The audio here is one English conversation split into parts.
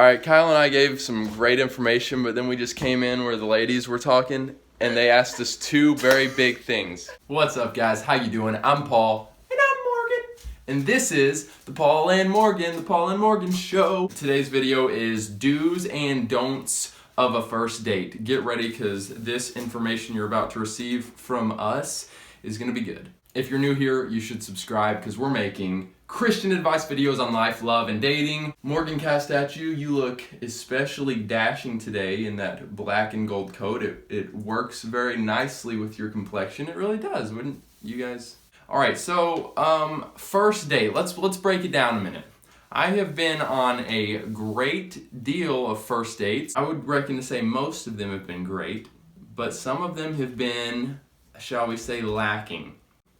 Alright, Kyle and I gave some great information, but then we just came in where the ladies were talking, and they asked us two very big things. What's up, guys? How you doing? I'm Paul. And I'm Morgan. And this is the Paul and Morgan Show. Today's video is do's and don'ts of a first date. Get ready, because this information you're about to receive from us is going to be good. If you're new here, you should subscribe, because we're making Christian advice videos on life, love, and dating. Morgan Castatue, you look especially dashing today in that black and gold coat. It works very nicely with your complexion. It really does, wouldn't you guys? All right, so first date. Let's break it down a minute. I have been on a great deal of first dates. I would reckon to say most of them have been great, but some of them have been, shall we say, lacking.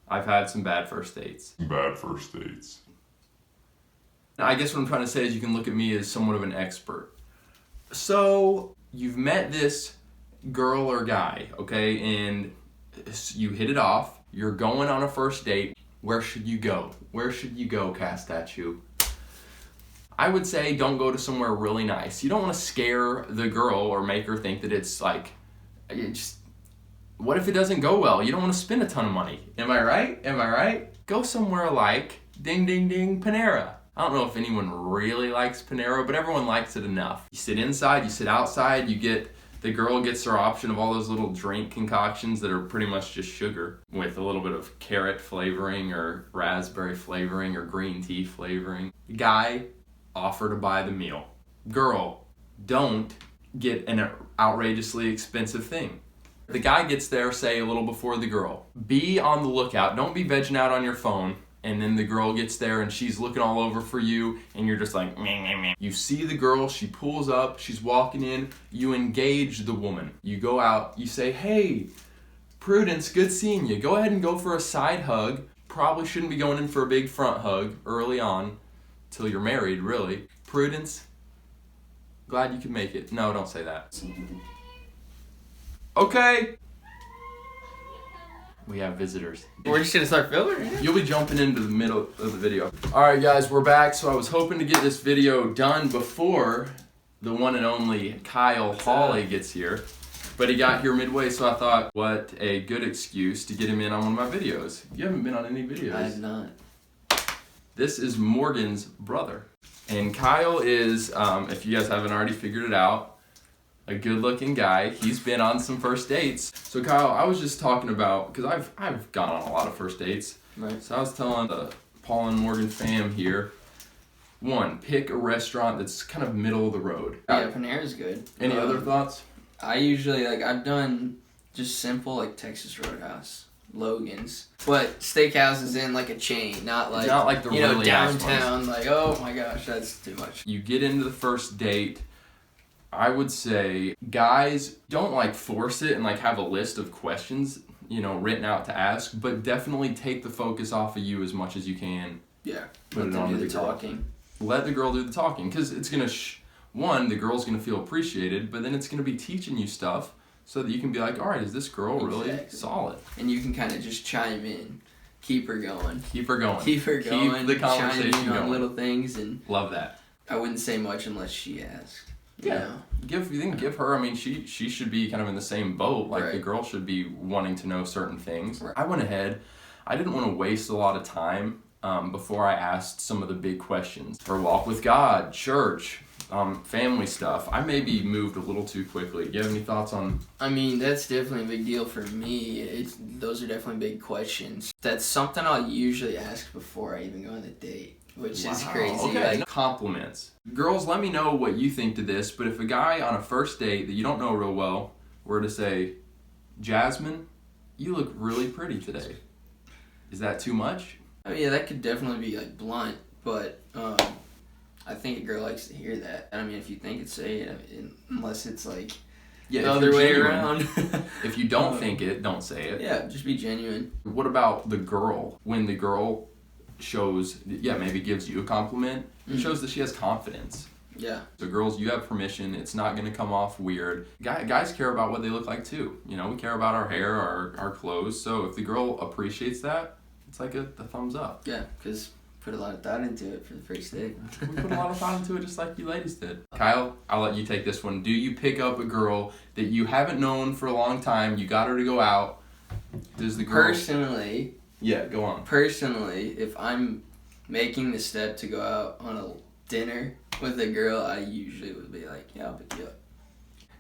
I've had some bad first dates. I guess what I'm trying to say is you can look at me as somewhat of an expert. So, you've met this girl or guy, okay, and you hit it off. You're going on a first date. Where should you go? Where should you go, Castatue? I would say don't go to somewhere really nice. You don't want to scare the girl or make her think that it's like, what if it doesn't go well? You don't want to spend a ton of money. Am I right? Go somewhere like, ding, ding, ding, Panera. I don't know if anyone really likes Panera, but everyone likes it enough. You sit inside, you sit outside, the girl gets her option of all those little drink concoctions that are pretty much just sugar with a little bit of carrot flavoring or raspberry flavoring or green tea flavoring. Guy, offer to buy the meal. Girl, don't get an outrageously expensive thing. The guy gets there, say, a little before the girl. Be on the lookout. Don't be vegging out on your phone, and then the girl gets there and she's looking all over for you, and you're just like, meh, meh, meh. You see the girl, she pulls up, she's walking in, you engage the woman. You go out, you say, hey, Prudence, good seeing you. Go ahead and go for a side hug. Probably shouldn't be going in for a big front hug early on, till you're married, really. Prudence, glad you could make it. No, don't say that. Okay. We have visitors. We're just gonna start filming? You'll be jumping into the middle of the video. Alright guys, we're back. So I was hoping to get this video done before the one and only Kyle Hawley gets here. But he got here midway, so I thought, what a good excuse to get him in on one of my videos. You haven't been on any videos. I have not. This is Morgan's brother. And Kyle is, if you guys haven't already figured it out, a good-looking guy. He's been on some first dates. So Kyle, I was just talking about, because I've gone on a lot of first dates. Right. So I was telling the Paul and Morgan fam here, one, pick a restaurant that's kind of middle of the road. Yeah, Panera's good. Any other thoughts? I usually, I've done just simple, Texas Roadhouse, Logan's. But steakhouse is in, a chain, not like the really downtown, nice ones. Oh my gosh, that's too much. You get into the first date, I would say, guys, don't force it and have a list of questions, written out to ask, but definitely take the focus off of you as much as you can. Yeah. Put it on the talking. Let the girl do the talking, because it's gonna, the girl's gonna feel appreciated, but then it's gonna be teaching you stuff so that you can be like, all right, is this girl really solid? And you can kind of just chime in. Keep her going. Keep her going. Keep her going. Keep the conversation chime in going. On little things and love that. I wouldn't say much unless she asked. Yeah. Give her, she should be kind of in the same boat. Right. The girl should be wanting to know certain things. Right. I went ahead. I didn't want to waste a lot of time before I asked some of the big questions. Her walk with God, church, family stuff. I maybe moved a little too quickly. Do you have any thoughts on? I mean, that's definitely a big deal for me. Those are definitely big questions. That's something I'll usually ask before I even go on the date. Which is crazy. Okay. Compliments. Girls, let me know what you think to this, but if a guy on a first date that you don't know real well were to say, Jasmine, you look really pretty today. Is that too much? Oh yeah, that could definitely be blunt, but I think a girl likes to hear that. I mean, if you think it, say it, unless it's the other way around. If you don't think it, don't say it. Yeah, just be genuine. What about the girl? When the girl maybe gives you a compliment, it shows that she has confidence. Yeah. So girls, you have permission. It's not going to come off weird. Guys care about what they look like too. We care about our hair, our clothes. So if the girl appreciates that, it's like a thumbs up. Yeah, because put a lot of thought into it for the first date. We put a lot of thought into it just like you ladies did. Kyle, I'll let you take this one. Do you pick up a girl that you haven't known for a long time, you got her to go out, does the girl... Personally... Yeah, go on. Personally, if I'm making the step to go out on a dinner with a girl, I usually would be like, yeah, I'll pick you up.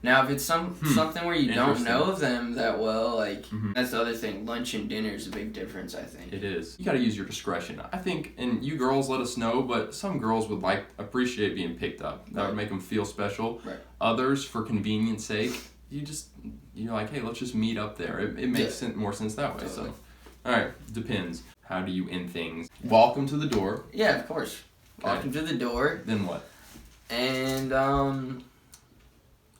Now, if it's something where you don't know them that well, like, that's the other thing. Lunch and dinner is a big difference, I think. It is. You gotta use your discretion. I think, and you girls let us know, but some girls would appreciate being picked up. That would make them feel special. Right. Others, for convenience sake, you're like, hey, let's just meet up there. It makes more sense that way. Totally. So, alright, depends. How do you end things? Walk them to the door. Yeah, of course. Walk them to the door. Then what? And,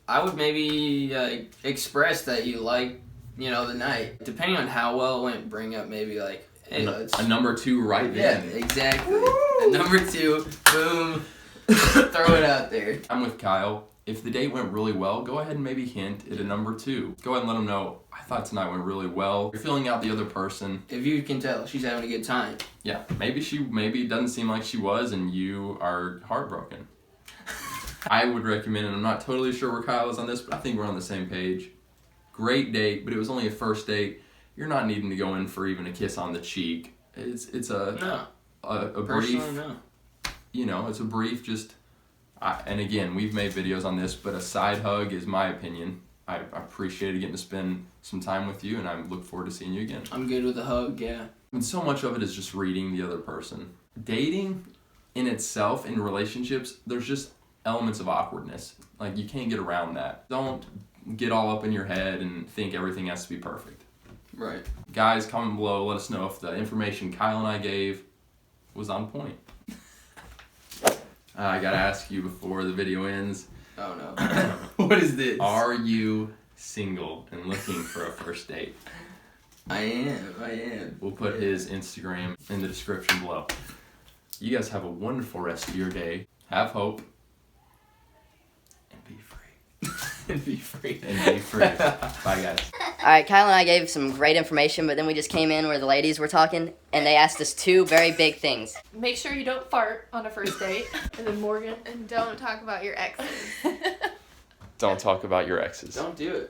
I would maybe express that you like, the night. Depending on how well it went, bring up maybe like, hey, let's... A number 2 right then. Yeah, exactly. A number 2, boom, throw it out there. I'm with Kyle. If the date went really well, go ahead and maybe hint at a number 2. Go ahead and let them know, I thought tonight went really well. You're feeling out the other person. If you can tell she's having a good time. Yeah, maybe it doesn't seem like she was and you are heartbroken. I would recommend, and I'm not totally sure where Kyle is on this, but I think we're on the same page. Great date, but it was only a first date. You're not needing to go in for even a kiss on the cheek. It's a brief, no. It's a brief and again, we've made videos on this, but a side hug is my opinion. I appreciated getting to spend some time with you, and I look forward to seeing you again. I'm good with a hug, yeah. And so much of it is just reading the other person. Dating in itself, in relationships, there's just elements of awkwardness. Like, you can't get around that. Don't get all up in your head and think everything has to be perfect. Right. Guys, comment below, let us know if the information Kyle and I gave was on point. I gotta ask you before the video ends. Oh no. What is this? Are you single and looking for a first date? I am. We'll put his Instagram in the description below. You guys have a wonderful rest of your day. Have hope. And be free. And be free. And be free. Bye, guys. Alright, Kyle and I gave some great information, but then we just came in where the ladies were talking, and they asked us 2 very big things. Make sure you don't fart on a first date. And then Morgan. And don't talk about your exes. Don't talk about your exes. Don't do it.